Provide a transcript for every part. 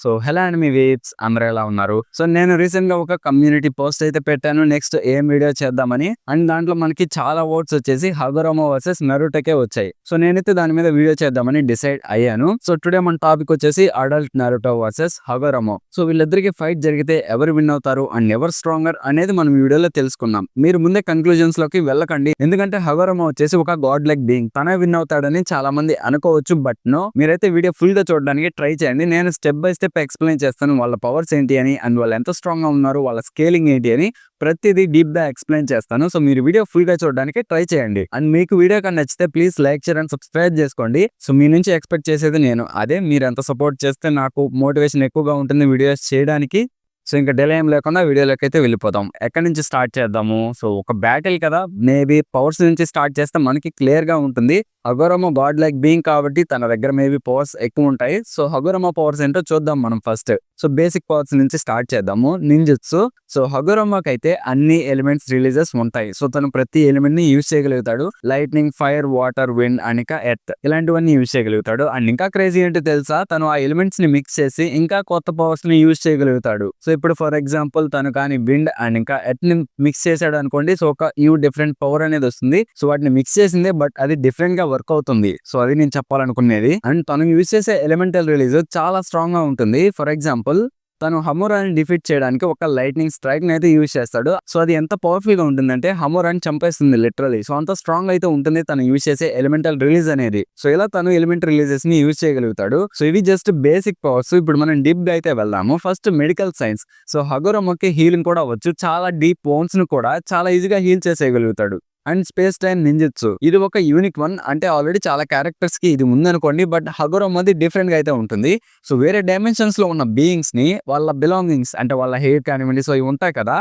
So hello and me waves అందరూ ఎలా ఉన్నారు? సో నేను రీసెంట్ గా ఒక కమ్యూనిటీ పోస్ట్ అయితే పెట్టాను. నెక్స్ట్ ఏం వీడియో చేద్దామని. అండ్ దాంట్లో మనకి చాలా ఓట్స్ వచ్చేసి హగరోమా వర్సెస్ నరుటోకే వచ్చాయి. సో నేనైతే దాని మీద వీడియో చేద్దామని డిసైడ్ అయ్యాను. సో టుడే మన టాపిక్ వచ్చేసి అడల్ట్ నరుటో వర్సెస్ హగరోమా. సో వీళ్ళిద్దరికి ఫైట్ జరిగితే ఎవరు విన్ అవుతారు అండ్ ఎవరు స్ట్రాంగర్ అనేది మనం ఈ వీడియోలో తెలుసుకుందాం. మీరు ముందే కన్క్లూజన్స్ లోకి వెళ్ళకండి. ఎందుకంటే హగరోమా వచ్చేసి ఒక గాడ్ లైక్ బీయింగ్. తనే విన్ అవుతాడని చాలా మంది అనుకోవచ్చు. బట్ నో, మీరైతే వీడియో ఫుల్ గా చూడడానికి ట్రై చేయండి. నేను స్టెప్ బై స్టెప్ ఎక్స్ప్లెయిన్ చేస్తాను. వాళ్ళ పవర్స్ ఏంటి అని, అండ్ వాళ్ళు ఎంత స్ట్రాంగ్ గా ఉన్నారు, వాళ్ళ స్కేలింగ్ ఏంటి అని ప్రతిదీ డీప్ గా ఎక్స్ప్లెయిన్ చేస్తాను. సో మీరు వీడియో ఫుల్ గా చూడడానికి ట్రై చేయండి. అండ్ మీకు వీడియో కానీ నచ్చితే please like share and subscribe చేసుకోండి. సో మీ నుంచి ఎక్స్పెక్ట్ చేసేది నేను అదే. మీరు ఎంత సపోర్ట్ చేస్తే నాకు మోటివేషన్ ఎక్కువగా ఉంటుంది వీడియోస్ చేయడానికి. సో ఇంకా డిలే ఏం లేకుండా వీడియోలోకి అయితే వెళ్ళిపోతాం. ఎక్కడి నుంచి స్టార్ట్ చేద్దాము? సో ఒక బ్యాటిల్ కదా, మేబీ పవర్స్ నుంచి స్టార్ట్ చేస్తే మనకి క్లియర్ గా ఉంటుంది. హగరోమా గాడ్ లైక్ బీయింగ్ కాబట్టి తన దగ్గర మేబీ పవర్స్ ఎక్కువ ఉంటాయి. సో హగరోమా పవర్స్ ఏంటో చూద్దాం మనం ఫస్ట్. సో బేసిక్ పవర్స్ నుంచి స్టార్ట్ చేద్దాము. నింజుట్సు. సో హగరోమాకి అయితే అన్ని ఎలిమెంట్స్ రిలీజెస్ ఉంటాయి. సో తను ప్రతి ఎలిమెంట్ ని యూజ్ చేయగలుగుతాడు. Lightning, fire, water, wind and ఇంకా ఎర్త్ ఇలాంటివన్నీ యూజ్ చేయగలుగుతాడు. అండ్ ఇంకా క్రేజీ ఏంటో తెలుసా, తను ఆ ఎలిమెంట్స్ ని మిక్స్ చేసి ఇంకా కొత్త పవర్స్ ని యూజ్ చేయగలుగుతాడు. సో ఇప్పుడు ఫర్ ఎగ్జాంపుల్ తను కానీ విండ్ అండ్ ఇంకా ఎర్త్ ని మిక్స్ చేశాడు అనుకోండి. సో ఒక డిఫరెంట్ పవర్ అనేది వస్తుంది. సో వాటిని మిక్స్ చేసిందే, బట్ అది డిఫరెంట్ గా వర్క్ అవుతుంది. సో అది నేను చెప్పాలనుకునేది. అండ్ తను యూజ్ చేసే ఎలిమెంటల్ రిలీజ్ చాలా స్ట్రాంగ్ గా ఉంటుంది. ఫర్ ఎగ్జాంపుల్ తను హమోరాని డిఫీట్ చేయడానికి ఒక లైట్నింగ్ స్ట్రైక్ ని అయితే యూజ్ చేస్తాడు. సో అది ఎంత పవర్ఫుల్ గా ఉంటుందంటే హమోరాని చంపేస్తుంది లిటరలీ. సో అంత స్ట్రాంగ్ అయితే ఉంటుంది తను యూజ్ చేసే ఎలిమెంటల్ రిలీజ్ అనేది. సో ఇలా తను ఎలిమెంటల్ రిలీజెస్ ని యూజ్ చేయగలుగుతాడు. సో ఇవి జస్ట్ బేసిక్ పవర్స్. ఇప్పుడు మనం డీప్ గా అయితే వెళ్దాము. First medical science. సో హగరోమాకి హీలింగ్ కూడా వచ్చు. చాలా డీప్ వోన్స్ ను కూడా చాలా ఈజీగా హీల్ చేసేయగలుగుతాడు. అండ్ స్పేస్ టైం నింజుట్సు, ఇది ఒక యూనిక్ వన్. అంటే ఆల్రెడీ చాలా క్యారెక్టర్స్ కి ఇది ఉందనుకోండి, బట్ హగరోమాది డిఫరెంట్ గా అయితే ఉంటుంది. సో వేరే డైమెన్షన్స్ లో ఉన్న బీయింగ్స్ ని వాళ్ళ బిలాంగింగ్స్ అంటే వాళ్ళ హెయిర్ కానివ్వండి, సో ఇవి ఉంటాయి కదా,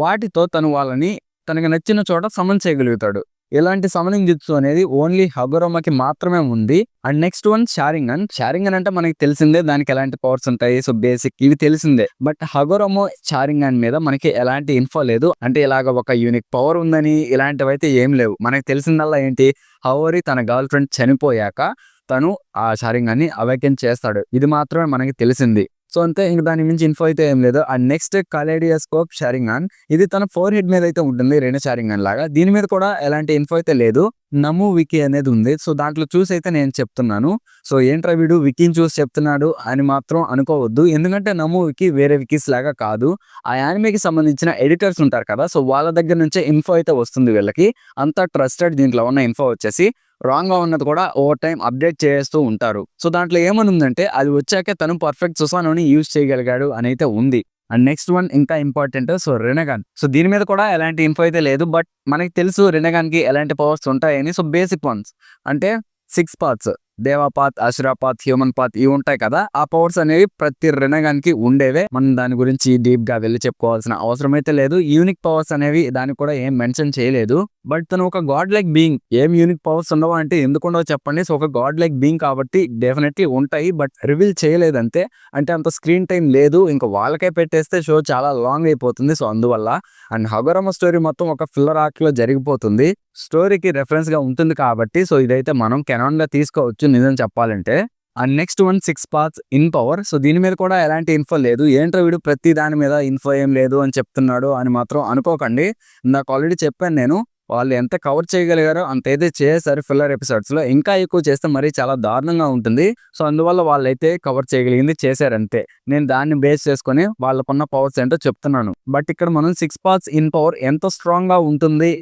వాటితో తను వాళ్ళని తనకు నచ్చిన చోట సమన్ చేయగలుగుతాడు. ఇలాంటి సమనింగ్ జిట్సు అనేది ఓన్లీ హగరోమాకి మాత్రమే ఉంది. And next one sharingan. Sharingan అంటే మనకి తెలిసిందే, దానికి ఎలాంటి పవర్స్ ఉంటాయి, సో బేసిక్ ఇవి తెలిసిందే. బట్ హగరోమా షారింగన్ మీద మనకి ఎలాంటి ఇన్ఫో లేదు. అంటే ఇలాగ ఒక యూనిక్ పవర్ ఉందని ఇలాంటివి అయితే ఏం లేవు. మనకి తెలిసిందల్లా ఏంటి, హవోరి తన గర్ల్ ఫ్రెండ్ చనిపోయాక తను ఆ షారింగన్ని అవేకెన్ చేస్తాడు. ఇది మాత్రమే మనకి తెలిసింది. సో అంతే, ఇంక దాని మించి ఇన్ఫో అయితే ఏం లేదు. And next kaleidoscope sharingan. ఇది తన ఫోర్ హెడ్ మీద అయితే ఉంటుంది, రెయిన్ షారింగన్ లాగా. దీని మీద కూడా ఎలాంటి ఇన్ఫో అయితే లేదు. నము వికీ అనేది ఉంది. సో దాంట్లో చూసి అయితే నేను చెప్తున్నాను. సో ఏంట్రా వీడు వికీని చూసి చెప్తున్నాడు అని మాత్రం అనుకోవద్దు. ఎందుకంటే నము వికీ వేరే వికీస్ లాగా కాదు. ఆ యానిమేకి సంబంధించిన ఎడిటర్స్ ఉంటారు కదా, సో వాళ్ళ దగ్గర నుంచే ఇన్ఫో అయితే వస్తుంది వీళ్ళకి. అంతా ట్రస్టెడ్. దీంట్లో ఉన్న ఇన్ఫో వచ్చేసి రాంగ్ గా ఉన్నది కూడా ఓవర్ టైం అప్డేట్ చేస్తూ ఉంటారు. సో దాంట్లో ఏమనుందంటే అది వచ్చాకే తను పర్ఫెక్ట్ సుసానోని యూజ్ చేయగలిగాడు అని అయితే ఉంది. అండ్ నెక్స్ట్ వన్ ఇంకా ఇంపార్టెంట్, సో రెనగాన్. సో దీని మీద కూడా ఎలాంటి ఇన్ఫో అయితే లేదు, బట్ మనకి తెలుసు రెనగాన్ కి ఎలాంటి పవర్స్ ఉంటాయని. సో బేసిక్ వన్స్ అంటే 6 పార్ట్స్, దేవా పాత్, అసురా పాత్, హ్యూమన్ పాత్ ఇవి ఉంటాయి కదా, ఆ పవర్స్ అనేవి ప్రతి రెనగాన్ కి ఉండేవే. మనం దాని గురించి డీప్ గా వెళ్ళి చెప్పుకోవాల్సిన అవసరం అయితే లేదు. యూనిక్ పవర్స్ అనేవి దానికి కూడా ఏం మెన్షన్ చేయలేదు. బట్ తను ఒక గాడ్ లైక్ బీయింగ్. ఏం యూనిక్ పవర్స్ ఉండవు అంటే ఎందుకుండవో చెప్పండి. సో ఒక గాడ్ లైక్ బీయింగ్ కాబట్టి డెఫినెట్లీ ఉంటాయి, బట్ రివీల్ చేయలేదు అంతే. అంటే అంత స్క్రీన్ టైం లేదు. ఇంకా వాళ్ళకే పెట్టేస్తే షో చాలా లాంగ్ అయిపోతుంది. సో అందువల్ల. అండ్ హగరోమా స్టోరీ మొత్తం ఒక ఫిల్లర్ ఆర్క్ లో జరిగిపోతుంది. స్టోరీకి రెఫరెన్స్ గా ఉంటుంది కాబట్టి సో ఇదైతే మనం కెనాన్ గా తీసుకోవచ్చు నిజం చెప్పాలంటే. And next one 6 parts in power. So దీని మీద కూడా ఎలాంటి ఇన్ఫో లేదు. ఏంటో వీడు ప్రతి దాని మీద ఇన్ఫో ఏం లేదు అని చెప్తున్నాడు అని మాత్రం అనుకోకండి. నాకు ఆల్రెడీ చెప్పాను నేను, వాళ్ళు ఎంత కవర్ చేయగలిగారో అంతైతే చేశారు ఫిల్లర్ ఎపిసోడ్స్ లో. ఇంకా ఎక్కువ చేస్తే మరీ చాలా దారుణంగా ఉంటుంది. సో అందువల్ల వాళ్ళైతే కవర్ చేయగలిగింది చేశారంతే. నేను దాన్ని బేస్ చేసుకుని వాళ్ళకున్న పవర్స్ ఏంటో చెప్తున్నాను. బట్ ఇక్కడ మనం 6 పార్ట్స్ ఇన్ పవర్ ఎంత స్ట్రాంగ్ గా ఉంటుంది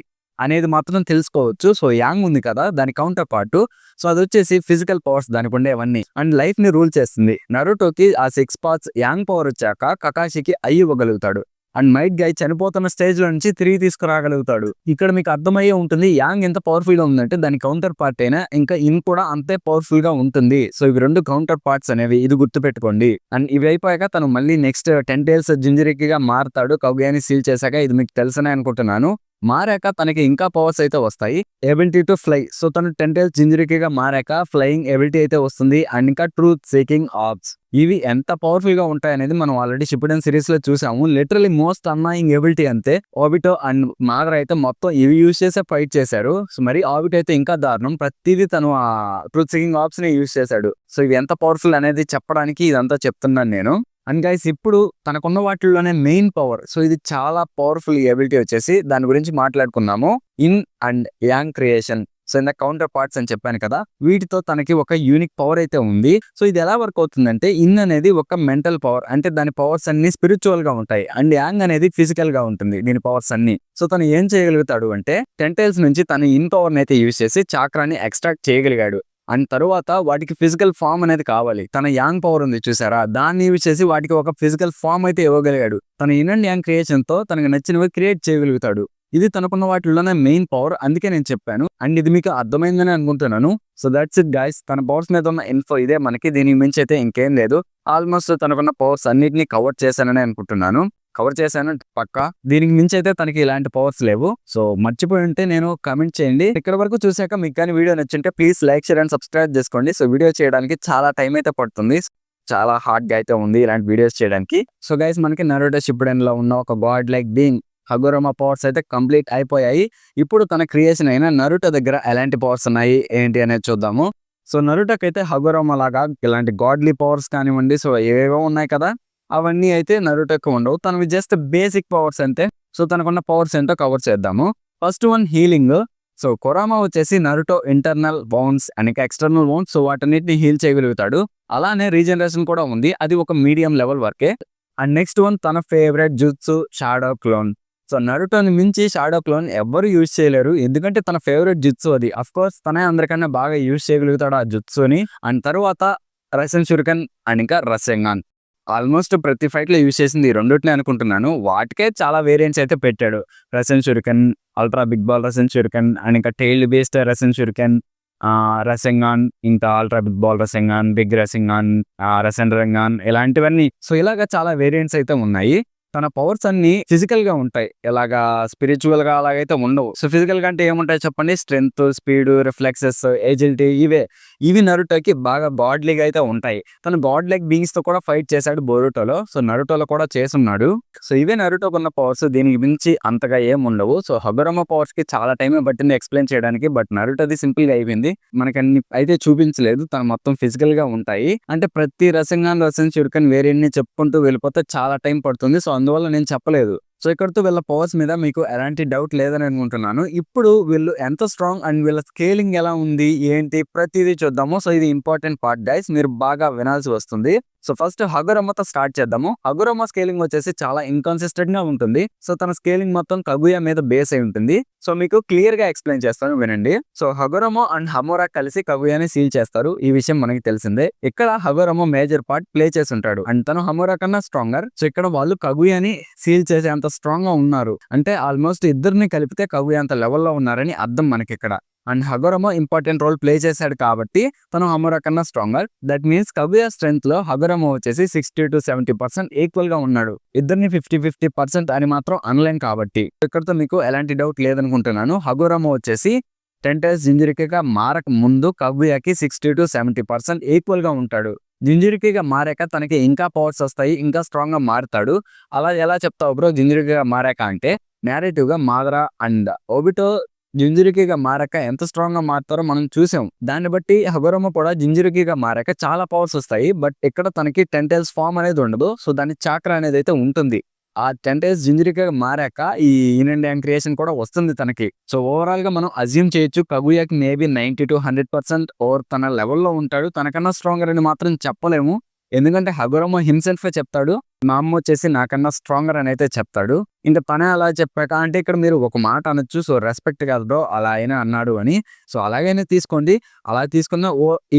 అనేది మాత్రం తెలుసుకోవచ్చు. సో యాంగ్ ఉంది కదా, దాని కౌంటర్ పార్ట్. సో అది వచ్చేసి ఫిజికల్ పవర్స్ దానికి ఉండేవన్నీ. అండ్ లైఫ్ ని రూల్ చేస్తుంది. నరుటోకి ఆ 6 పార్ట్స్ యాంగ్ పవర్ వచ్చాక కకాషికి అయ్యి ఇవ్వగలుగుతాడు. అండ్ మైట్ గై చనిపోతున్న స్టేజ్ లో నుంచి తిరిగి తీసుకురాగలుగుతాడు. ఇక్కడ మీకు అర్థమయ్యే ఉంటుంది యాంగ్ ఎంత పవర్ఫుల్ గా ఉందంటే దాని కౌంటర్ పార్ట్ అయినా ఇంకా ఇన్ కూడా అంతే పవర్ఫుల్ గా ఉంటుంది. సో ఇవి రెండు కౌంటర్ పార్ట్స్ అనేవి, ఇది గుర్తు పెట్టుకోండి. అండ్ ఇవి అయిపోయాక తను మళ్ళీ నెక్స్ట్ 10 టైల్స్ జింజరికి గా మారుతాడు కౌగియాని సీల్ చేశాక. ఇది మీకు తెలుసనే అనుకుంటున్నాను. మారాక తనకి ఇంకా పవర్స్ అయితే వస్తాయి. Ability to fly. సో తను 10 టైల్స్ జింజిరికిగా మారాక ఫ్లయింగ్ ఎబిలిటీ అయితే వస్తుంది. అండ్ ఇంకా ట్రూత్ సీకింగ్ ఆర్బ్స్. ఇవి ఎంత పవర్ఫుల్ గా ఉంటాయనేది మనం ఆల్రెడీ షిప్పుడెన్ సిరీస్ లో చూసాము. లిటరలీ మోస్ట్ అన్నాయింగ్ ఎబిలిటీ అంతే. ఓబిటో అండ్ మాదర అయితే మొత్తం ఇవి యూజ్ చేసే ఫైట్ చేశారు. సో మరి ఓబిటో అయితే ఇంకా దారుణం. ప్రతిదీ తను ఆ ట్రూత్ సీకింగ్ ఆర్బ్స్ ని యూజ్ చేశాడు. సో ఇవి ఎంత పవర్ఫుల్ అనేది చెప్పడానికి ఇదంతా చెప్తున్నాను నేను. అండ్ గైస్ ఇప్పుడు తనకున్న వాటిల్లోనే మెయిన్ పవర్. సో ఇది చాలా పవర్ఫుల్ ఎబిలిటీ వచ్చేసి దాని గురించి మాట్లాడుకున్నాము. Yin and yang creation. So ఇంత కౌంటర్ పార్ట్స్ అని చెప్పాను కదా, వీటితో తనకి ఒక యూనిక్ పవర్ అయితే ఉంది. సో ఇది ఎలా వర్క్ అవుతుందంటే ఇన్ అనేది ఒక మెంటల్ పవర్, అంటే దాని పవర్స్ అన్ని స్పిరిచువల్ గా ఉంటాయి. అండ్ యాంగ్ అనేది ఫిజికల్ గా ఉంటుంది దీని పవర్స్ అన్ని. సో తను ఏం చేయగలుగుతాడు అంటే 10 టైల్స్ నుంచి తన ఇన్ పవర్ అయితే యూజ్ చేసి చాక్రాని ఎక్స్ట్రాక్ట్ చేయగలిగాడు. అండ్ తరువాత వాటికి ఫిజికల్ ఫామ్ అనేది కావాలి. తన యాంగ్ పవర్ ఉంది చూసారా, దాన్ని యూజ్ చేసి వాటికి ఒక ఫిజికల్ ఫామ్ అయితే ఇవ్వగలిగాడు. తన ఇన్ అండ్ యాంగ్ క్రియేషన్ తో తనకు నచ్చినవి క్రియేట్ చేయగలుగుతాడు. ఇది తనకున్న వాటిలోనే మెయిన్ పవర్, అందుకే నేను చెప్పాను. అండ్ ఇది మీకు అర్థమైందని అనుకుంటున్నాను. So that's it guys. తన పవర్స్ మీద ఉన్న ఇన్ఫో ఇదే మనకి. దీనికి మించి అయితే ఇంకేం లేదు. ఆల్మోస్ట్ తనకున్న పవర్స్ అన్నిటిని కవర్ చేశానని అనుకుంటున్నాను. కవర్ చేశాను పక్కా. దీనికి మించి అయితే తనకి ఇలాంటి పవర్స్ లేవు. సో మర్చిపోయి ఉంటే నేను కామెంట్ చేయండి. ఇక్కడ వరకు చూసాక మీకు కానీ వీడియో నచ్చింటే please like, share and subscribe చేసుకోండి. సో వీడియో చేయడానికి చాలా టైం అయితే పడుతుంది. చాలా హార్డ్ గా అయితే ఉంది ఇలాంటి వీడియోస్ చేయడానికి. సో గైస్ మనకి నరుటో షిప్పుడెన్ లో ఉన్న ఒక గాడ్ లైక్ బీయింగ్ హగురమా పవర్స్ అయితే కంప్లీట్ అయిపోయాయి. ఇప్పుడు తన క్రియేషన్ అయిన నరుటో దగ్గర ఎలాంటి పవర్స్ ఉన్నాయి ఏంటి అనేది చూద్దాము. సో నరుటోకి అయితే హగురమా లాగా ఇలాంటి గాడ్లీ పవర్స్ కానివ్వండి, సో ఏవేవో ఉన్నాయి కదా, అవన్నీ అయితే నరుటోకి ఉండవు. తనవి జస్ట్ బేసిక్ పవర్స్ అంతే. సో తనకున్న పవర్స్ ఏంటో కవర్ చేద్దాము. First one healing. So Kurama వచ్చేసి Naruto internal wounds and external wounds, so వాటన్నిటిని హీల్ చేయగలుగుతాడు. అలానే రీజనరేషన్ కూడా ఉంది, అది ఒక మీడియం లెవెల్ వర్కే. అండ్ నెక్స్ట్ వన్ తన favourite jutsu shadow clone. So నరుటోని మించి షాడో క్లోన్ ఎవ్వరు యూజ్ చేయలేరు, ఎందుకంటే తన ఫేవరెట్ జుట్సు అది. అఫ్ కోర్స్ తనే అందరికన్నా బాగా యూజ్ చేయగలుగుతాడు ఆ జుట్సుని. అండ్ తర్వాత రసెన్ షురికన్ అండ్ ఇంకా రసెంగాన్. ఆల్మోస్ట్ ప్రతి ఫైట్ లో యూజ్ చేసింది ఈ రెండుటినే అనుకుంటున్నాను. వాటికే చాలా వేరియంట్స్ అయితే పెట్టాడు. రసెన్ షురికన్, అల్ట్రా బిగ్ బాల్ రసెన్ షురికన్ అండ్ ఇంకా టైల్డ్ బేస్డ్ రసెన్ షురికన్, రసెంగాన్, ఇంకా అల్ట్రా బిగ్ బాల్ రసెంగాన్, బిగ్ రసెంగాన్, రసెన్ రంగాన్, ఇలాంటివన్నీ. సో ఇలాగా చాలా వేరియంట్స్ అయితే ఉన్నాయి. తన పవర్స్ అన్ని ఫిజికల్ గా ఉంటాయి, ఎలాగా స్పిరిచువల్ గా అలాగైతే ఉండవు. సో ఫిజికల్ గా అంటే ఏముంటాయి చెప్పండి? స్ట్రెంగ్త్, స్పీడ్, రిఫ్లెక్సెస్, ఏజిలిటీ, ఇవి నరుటోకి బాగా గాడ్లీగా అయితే ఉంటాయి. తను గాడ్ లైక్ బీయింగ్స్ తో కూడా ఫైట్ చేశాడు బోరుటోలో. సో నరుటోలో కూడా చేసున్నాడు. సో ఇవే నరుటోకి ఉన్న పవర్స్. దీనికి మించి అంతగా ఏం ఉండవు. సో హగురమా పవర్స్ కి చాలా టైం పట్టింది ఎక్స్ప్లెయిన్ చేయడానికి, బట్ నరుటోది సింపుల్ గా అయిపోయింది. మనకి అన్ని అయితే చూపించలేదు, తను మొత్తం ఫిజికల్ గా ఉంటాయి. అంటే ప్రతి రసెంగాన్, రసెన్ షురికన్ వేరియంట్ ని చెప్పుకుంటూ వెళ్ళిపోతే చాలా టైం పడుతుంది. సో అందువల్ల నేను చెప్పలేదు. సో ఇక్కడతో వీళ్ళ పవర్స్ మీద మీకు ఎలాంటి డౌట్ లేదని అనుకుంటున్నాను. ఇప్పుడు వీళ్ళు ఎంత స్ట్రాంగ్ అండ్ వీళ్ళ స్కేలింగ్ ఎలా ఉంది ఏంటి ప్రతిదీ చూద్దాము. సో ఇది ఇంపార్టెంట్ పార్ట్ గైస్, మీరు బాగా వినాల్సి వస్తుంది. సో ఫస్ట్ హగురమాతో స్టార్ట్ చేద్దాము. హగురమా స్కేలింగ్ వచ్చేసి చాలా ఇన్కన్సిస్టెంట్ గా ఉంటుంది. సో తన స్కేలింగ్ మొత్తం కగుయా మీద బేస్ అయి ఉంటుంది. సో మీకు క్లియర్ గా ఎక్స్ప్లెయిన్ చేస్తాను వినండి. సో హగురమా అండ్ హమోరా కలిసి కగుయాని సీల్ చేస్తారు. ఈ విషయం మనకి తెలిసిందే. ఇక్కడ హగురమా మేజర్ పార్ట్ ప్లే చేసి ఉంటాడు అండ్ తను హమోరా కన్నా స్ట్రాంగర్. సో ఇక్కడ వాళ్ళు కగుయాని సీల్ చేసే అంత స్ట్రాంగ్ గా ఉన్నారు, అంటే ఆల్మోస్ట్ ఇద్దరిని కలిపితే కగుయా అంత లెవెల్లో ఉన్నారని అర్థం మనకి ఇక్కడ. అండ్ హగురమా ఇంపార్టెంట్ రోల్ ప్లే చేశాడు కాబట్టి తను హమోరా కన్నా stronger. That means Kaguya strength లో హగురమా వచ్చేసి 60 to 70% ఈక్వల్ గా ఉన్నాడు. ఇద్దరిని 50-50% అని మాత్రం అనలేం కాబట్టి ఇక్కడతో మీకు ఎలాంటి డౌట్ లేదనుకుంటున్నాను. హగురమా వచ్చేసి 10 టైల్స్ జింజిరికిగా మారక ముందు కగుయాకి 60 to 70% ఈక్వల్ గా ఉంటాడు. జింజిరికిగా మారాక తనకి ఇంకా పవర్స్ వస్తాయి, ఇంకా స్ట్రాంగ్ గా మారుతాడు. అలా ఎలా చెప్తావు బ్రో జింజిరికిగా మారాక అంటే, నేరేటివ్ గా మాదరా అండ్ ఓబిటో జింజిరికిగా మారాక ఎంత స్ట్రాంగ్ గా మారుతారో మనం చూసాం. దాన్ని బట్టి హగురమా కూడా జింజిరికిగా మారాక చాలా పవర్స్ వస్తాయి. బట్ ఇక్కడ తనకి 10 టైల్స్ ఫామ్ అనేది ఉండదు. సో దాని చాక్రా అనేది అయితే ఉంటుంది. ఆ 10 టైల్స్ జింజిరికిగా మారాక ఈ ఇన్ అండ్ యాంగ్ క్రియేషన్ కూడా వస్తుంది తనకి. సో ఓవరాల్ గా మనం అజ్యూమ్ చేయొచ్చు కగుయాకి మేబీ 90 to 100% ఓవర్ తన లెవెల్లో ఉంటాడు. తనకన్నా స్ట్రాంగర్ అని మాత్రం చెప్పలేము, ఎందుకంటే హగురమా హిమ్సెల్ఫే చెప్తాడు మా అమ్మ వచ్చేసి నాకన్నా స్ట్రాంగర్ అని అయితే చెప్తాడు. ఇంకా తనే అలా చెప్పాక అంటే ఇక్కడ మీరు ఒక మాట అనొచ్చు, సో రెస్పెక్ట్ కాదు బ్రో అలా అయినా అన్నాడు అని. సో అలాగైనా తీసుకోండి, అలా తీసుకున్న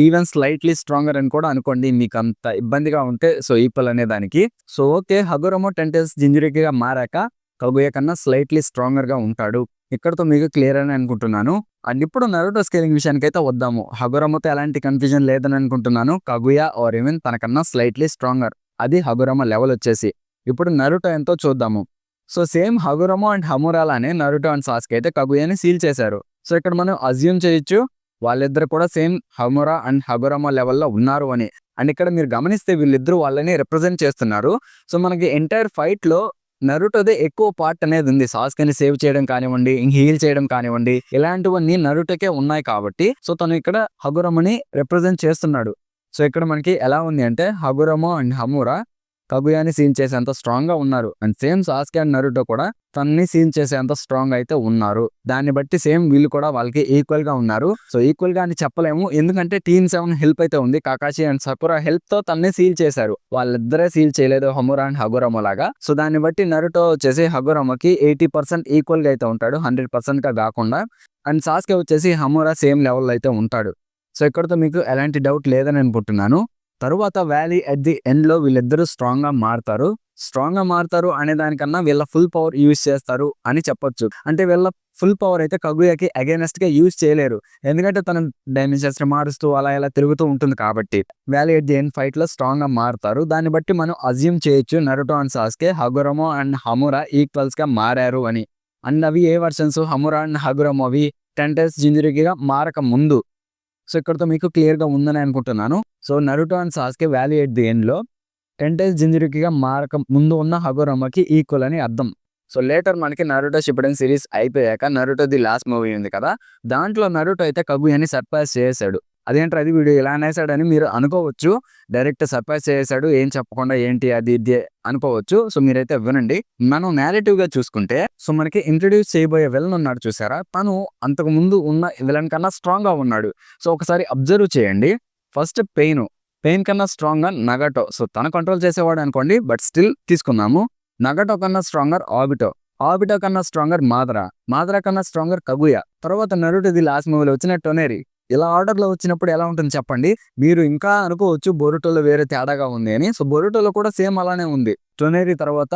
ఈవెన్ స్లైట్లీ స్ట్రాంగర్ అని కూడా అనుకోండి, మీకు అంత ఇబ్బందిగా ఉంటే. సో ఈక్వల్ అనే దానికి సో ఓకే. హగురమా 10 టైల్స్ జింజిరికిగా మారాక కగుయా కన్నా స్లైట్లీ స్ట్రాంగర్ గా ఉంటాడు. ఇక్కడతో మీకు క్లియర్ అని అనుకుంటున్నాను. అండ్ ఇప్పుడు నరుటో స్కేలింగ్ విషయానికి అయితే వద్దాము. హగురమాతో ఎలాంటి కన్ఫ్యూజన్ లేదని అనుకుంటున్నాను. కగుయా ఆర్ ఈవెన్ తనకన్నా స్లైట్లీ స్ట్రాంగర్, అది హగురమా లెవెల్ వచ్చేసి. ఇప్పుడు నరుటో ఎంతో చూద్దాము. సో సేమ్ హగురమో అండ్ హమురా లానే నరుటో అండ్ సాస్కే అయితే కగుయాని సీల్ చేశారు. సో ఇక్కడ మనం అజ్యూమ్ చేయొచ్చు వాళ్ళిద్దరు కూడా సేమ్ హమురా అండ్ హగురమో లెవెల్లో ఉన్నారు అని. అండ్ ఇక్కడ మీరు గమనిస్తే వీళ్ళిద్దరూ వాళ్ళని రిప్రజెంట్ చేస్తున్నారు. సో మనకి ఎంటైర్ ఫైట్‌లో నరుటోదే ఎక్కువ పార్ట్ అనేది ఉంది. సాస్కేని సేవ్ చేయడం కానివ్వండి, హీల్ చేయడం కానివ్వండి, ఇలాంటివన్నీ నరుటోకే ఉన్నాయి కాబట్టి సో తను ఇక్కడ హగురమోని రిప్రజెంట్ చేస్తున్నాడు. సో ఇక్కడ మనకి ఎలా ఉంది అంటే హగురమో అండ్ హమురా కగుయాని సీన్ చేసేంత స్ట్రాంగ్ గా ఉన్నారు. And same Sasuke and Naruto కూడా తనని సీన్ చేసేంత స్ట్రాంగ్ అయితే ఉన్నారు. దాన్ని బట్టి సేమ్ వీళ్ళు కూడా వాళ్ళకి ఈక్వల్ గా ఉన్నారు. సో ఈక్వల్ గా అని చెప్పలేము, ఎందుకంటే టీమ్ 7 హెల్ప్ అయితే ఉంది. కాకాషి అండ్ సకురా హెల్ప్ తో తనని సీల్ చేశారు. వాళ్ళిద్దరే సీల్ చేయలేదు హమురా అండ్ హగురమో లాగా. సో దాన్ని బట్టి నరుటో వచ్చేసి హగురమోకి 80% ఈక్వల్ గా అయితే ఉంటాడు, 100% గా కాకుండా. అండ్ సాస్కే వచ్చేసి హమురా సేమ్ లెవెల్ అయితే ఉంటాడు. సో ఇక్కడతో మీకు ఎలాంటి డౌట్ లేదని అనుకుంటున్నాను. తరువాత వ్యాలీ ఎట్ ది ఎండ్‌లో వీళ్ళిద్దరూ స్ట్రాంగ్‌గా మారుతారు అనే దానికన్నా వీళ్ళ ఫుల్ పవర్ యూజ్ చేస్తారు అని చెప్పొచ్చు. అంటే వీళ్ళ ఫుల్ పవర్ అయితే కగుయాకి అగైనెస్ట్‌గా యూజ్ చేయలేరు. ఎందుకంటే తను డైమెన్షన్స్‌ని మారుస్తూ అలా ఇలా తిరుగుతూ ఉంటుంది కాబట్టి. వ్యాలీ ఎట్ ది ఎండ్ ఫైట్‌లో స్ట్రాంగ్‌గా మారుతారు. దాన్ని బట్టి మనం అజ్యూమ్ చేయొచ్చు నరుటో అండ్ సాస్కే, హగురమో అండ్ హమురా ఈక్వల్స్‌గా మారారు అని. అండ్ అవి ఏ వెర్షన్స్ హమురా అండ్ హగురమోవి 10 డేస్ జింజురికిగా మారక ముందు. సో ఇక్కడతో మీకు క్లియర్‌గా ఉందని అనుకుంటున్నాను. So Naruto and Sasuke valley at the ఎండ్‌లో 10 డేస్ జింజురికిగా మారక ముందు ఉన్న హగురమోకి ఈక్వల్ అని అర్థం. సో లేటర్ మనకి నరుటో షిప్పుడెన్ సిరీస్ అయిపోయాక నరుటో ది లాస్ట్ మూవీ ఉంది కదా, దాంట్లో నరుటో అయితే కగుయాని సర్ప్రైజ్ చేసాడు. అదేంట్రా అది వీడు ఇలా అనేసాడని మీరు అనుకోవచ్చు. డైరెక్ట్ సర్ప్రైజ్ చేసాడు ఏం చెప్పకుండా, ఏంటి అది ఇది అనుకోవచ్చు. సో మీరైతే వినండి. మనం నేరేటివ్ గా చూసుకుంటే సో మనకి ఇంట్రడ్యూస్ చేయబోయే విలన్ ఉన్నాడు చూసారా, తను అంతకు ముందు ఉన్న విలన్ కన్నా స్ట్రాంగ్ గా ఉన్నాడు. సో ఒకసారి అబ్జర్వ్ చేయండి. ఫస్ట్ పెయిన్ కన్నా స్ట్రాంగ్ గా నగటో. సో తన కంట్రోల్ చేసేవాడు అనుకోండి, బట్ స్టిల్ తీసుకున్నాము. నగటో కన్నా స్ట్రాంగర్ ఆబిటో కన్నా స్ట్రాంగర్ మాదరా కన్నా స్ట్రాంగర్ కగుయా. తర్వాత నరుటో ది లాస్ట్ మూవీలో వచ్చిన టొనేరి. ఇలా ఆర్డర్లో వచ్చినప్పుడు ఎలా ఉంటుంది చెప్పండి. మీరు ఇంకా అనుకోవచ్చు బొరుటోలో వేరే తేడాగా ఉంది అని. సో బొరుటోలో కూడా సేమ్ అలానే ఉంది. టొనేరి తర్వాత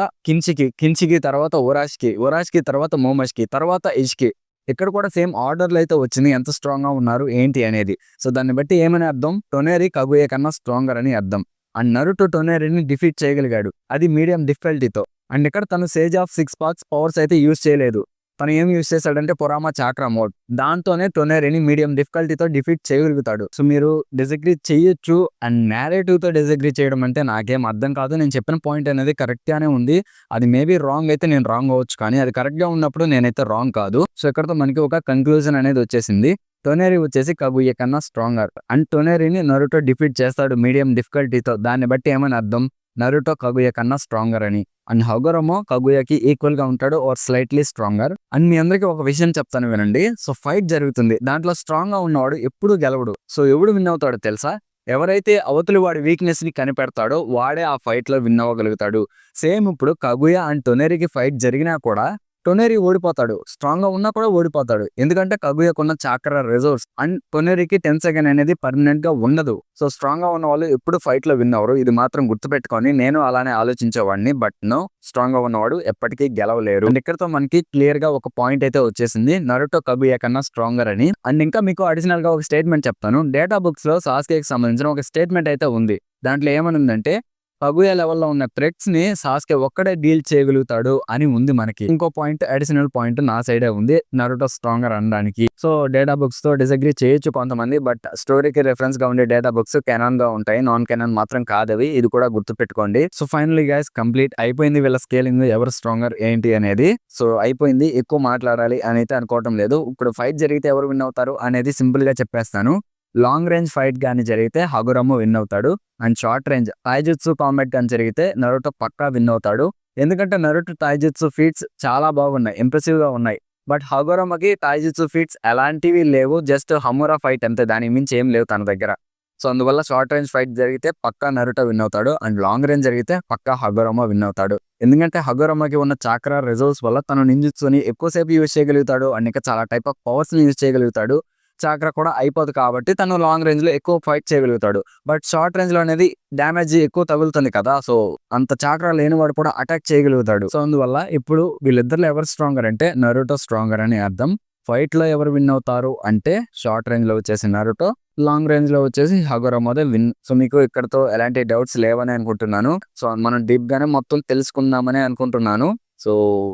కిన్షికి తర్వాత ఒరాష్కి తర్వాత మోమోష్కి తర్వాత ఇష్కి. ఇక్కడ కూడా సేమ్ ఆర్డర్లో అయితే వచ్చింది ఎంత స్ట్రాంగ్ గా ఉన్నారు ఏంటి అనేది. సో దాన్ని బట్టి ఏమని అర్థం, టొనేరి కగుయా కన్నా స్ట్రాంగర్ అని అర్థం. అండ్ నరుటో టొనేరిని డిఫీట్ చేయగలిగాడు, అది మీడియం డిఫికల్టీతో. అండ్ ఇక్కడ తను సేజ్ ఆఫ్ 6 పార్ట్స్ పవర్స్ అయితే యూజ్ చేయలేదు. తను ఏం యూజ్ చేశాడంటే పొరామా చాక్రా మోడ్, దాంతోనే టొనేరిని మీడియం డిఫికల్టీతో డిఫీట్ చేయగలుగుతాడు. సో మీరు డిసగ్రీ చేయొచ్చు. అండ్ నేరేటివ్ తో డిసగ్రీ చేయడం అంటే నాకేం అర్థం కాదు. నేను చెప్పిన పాయింట్ అనేది కరెక్ట్ గానే ఉంది. అది మేబీ రాంగ్ అయితే నేను రాంగ్ అవ్వచ్చు, కానీ అది కరెక్ట్ గా ఉన్నప్పుడు నేనైతే రాంగ్ కాదు. సో ఇక్కడతో మనకి ఒక కంక్లూజన్ అనేది వచ్చేసింది. టొనేరి వచ్చేసి కగుయా కన్నా స్ట్రాంగర్ అండ్ టొనేరిని నరుటో డిఫీట్ చేస్తాడు మీడియం డిఫికల్టీతో. దాన్ని బట్టి ఏమని అర్థం, నరుటో కగుయా కన్నా స్ట్రాంగర్ అని. అండ్ హగురమో కగుయాకి ఈక్వల్ గా ఉంటాడు ఆర్ స్లైట్లీ స్ట్రాంగర్. అండ్ మీ అందరికీ ఒక విషయం చెప్తాను వినండి. సో ఫైట్ జరుగుతుంది, దాంట్లో స్ట్రాంగ్ గా ఉన్నవాడు ఎప్పుడు గెలవడు. సో ఎవడు విన్ అవుతాడో తెలుసా, ఎవరైతే అవతలి వాడి వీక్నెస్ ని కనిపెడతాడో వాడే ఆ ఫైట్ లో విన్ అవ్వగలుగుతాడు. సేమ్ ఇప్పుడు కగుయా అండ్ టొనేరికి ఫైట్ జరిగినా కూడా టొనేరి ఓడిపోతాడు, స్ట్రాంగ్ గా ఉన్నా కూడా ఓడిపోతాడు. ఎందుకంటే కగుయాకున్న చాక్రా రిజర్వ్స్ అండ్ టొనేరికి 10 సెకండ్ అనేది పర్మనెంట్ గా ఉండదు. సో స్ట్రాంగ్ గా ఉన్న వాళ్ళు ఎప్పుడు ఫైట్ లో విన్ అవ్వరు. ఇది మాత్రం గుర్తుపెట్టుకొని, నేను అలానే ఆలోచించేవాడిని, బట్ నో, స్ట్రాంగ్ గా ఉన్నవాడు ఎప్పటికీ గెలవలేరు. అండ్ ఇక్కడతో మనకి క్లియర్ గా ఒక పాయింట్ అయితే వచ్చేసింది, నరుటో కగుయా కన్నా స్ట్రాంగర్ అని. అండ్ ఇంకా మీకు అడిషనల్ గా ఒక స్టేట్మెంట్ చెప్తాను. డేటా బుక్స్ లో సాస్కేకి సంబంధించిన ఒక స్టేట్మెంట్ అయితే ఉంది. దాంట్లో ఏమనుందంటే కగుయా లెవెల్లో ఉన్న థ్రెట్స్ ని సాస్కే ఒక్కడే డీల్ చేయగలుగుతాడు అని ఉంది మనకి. ఇంకో పాయింట్, అడిషనల్ పాయింట్ నా సైడే ఉంది నరుటో స్ట్రాంగర్ అనడానికి. సో డేటా బుక్స్ తో డిసగ్రీ చేయొచ్చు కొంతమంది, బట్ స్టోరీకి రెఫరెన్స్ గా ఉండే డేటా బుక్స్ కెనాన్ గా ఉంటాయి, నాన్ కెనాన్ మాత్రం కాదవి. ఇది కూడా గుర్తుపెట్టుకోండి. సో ఫైనల్లీ గైస్, కంప్లీట్ అయిపోయింది వీళ్ళ స్కేలింగ్, ఎవరు స్ట్రాంగర్ ఏంటి అనేది. సో అయిపోయింది, ఎక్కువ మాట్లాడాలి అని అయితే అనుకోవటం లేదు. ఇప్పుడు ఫైట్ జరిగితే ఎవరు విన్ అవుతారు అనేది సింపుల్ గా చెప్పేస్తాను. లాంగ్ రేంజ్ ఫైట్ గానీ జరిగితే హగురమో విన్ అవుతాడు. అండ్ షార్ట్ రేంజ్ తాయిజుత్సు కాంబాట్ గానీ జరిగితే నరుటో పక్కా విన్ అవుతాడు. ఎందుకంటే నరుటో తాయిజుత్సు ఫీట్స్ చాలా బాగున్నాయి, ఇంప్రెసివ్ గా ఉన్నాయి. బట్ హగురమోకి తాయిజుత్సు ఫీట్స్ ఎలాంటివి లేవు, జస్ట్ హమురా ఫైట్ అంతే, దానికి మించి ఏం లేవు తన దగ్గర. సో అందువల్ల షార్ట్ రేంజ్ ఫైట్ జరిగితే పక్కా నరుటో విన్ అవుతాడు. అండ్ లాంగ్ రేంజ్ జరిగితే పక్కా హగురమో విన్ అవుతాడు. ఎందుకంటే హగురమోకి ఉన్న చాక్రా రిజర్వ్స్ వల్ల తను నింజుత్సుని ఎక్కువసేపు యూజ్ చేయగలుగుతాడు. అండ్ ఇంకా చాలా టైప్ ఆఫ్ పవర్స్ ని యూజ్ చేయగలుగుతాడు. చాక్రా కూడా అయిపోదు కాబట్టి తను లాంగ్ రేంజ్ లో ఎక్కువ ఫైట్ చేయగలుగుతాడు. బట్ షార్ట్ రేంజ్ లో అనేది డ్యామేజ్ ఎక్కువ తగులుతుంది కదా, సో అంత చాక్రా లేనివాడు కూడా అటాక్ చేయగలుగుతాడు. సో అందువల్ల ఇప్పుడు వీళ్ళిద్దరు ఎవరు స్ట్రాంగర్ అంటే నరుటో స్ట్రాంగర్ అని అర్థం. ఫైట్ లో ఎవరు విన్ అవుతారు అంటే షార్ట్ రేంజ్ లో వచ్చేసి నరుటో, లాంగ్ రేంజ్ లో వచ్చేసి హగురమోదే విన్. సో మీకు ఇక్కడతో ఎలాంటి డౌట్స్ లేవని అనుకుంటున్నాను. సో మనం డీప్ గానే మొత్తం తెలుసుకుందామని అనుకుంటున్నాను. సో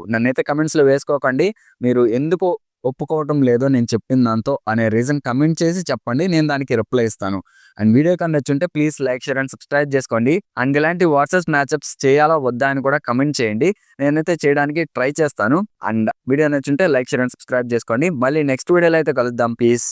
నన్నైతే కమెంట్స్‌లో వేసుకోకండి. మీరు ఎందుకు ఒప్పుకోవటం లేదో నేను చెప్పిన దాంతో అనే రీజన్ కమెంట్ చేసి చెప్పండి. నేను దానికి రిప్లై ఇస్తాను. అండ్ వీడియో కనుక నచ్చుంటే please like, share and subscribe చేసుకోండి. అండ్ ఇలాంటి వర్సెస్ మ్యాచప్స్ చేయాలా వద్దా అని కూడా కమెంట్ చేయండి. నేనైతే చేయడానికి ట్రై చేస్తాను. అండ్ వీడియో నచ్చుంటే లైక్, షేర్ అండ్ సబ్స్క్రైబ్ చేసుకోండి. మళ్ళీ నెక్స్ట్ వీడియోలో అయితే కలుద్దాం. పీస్.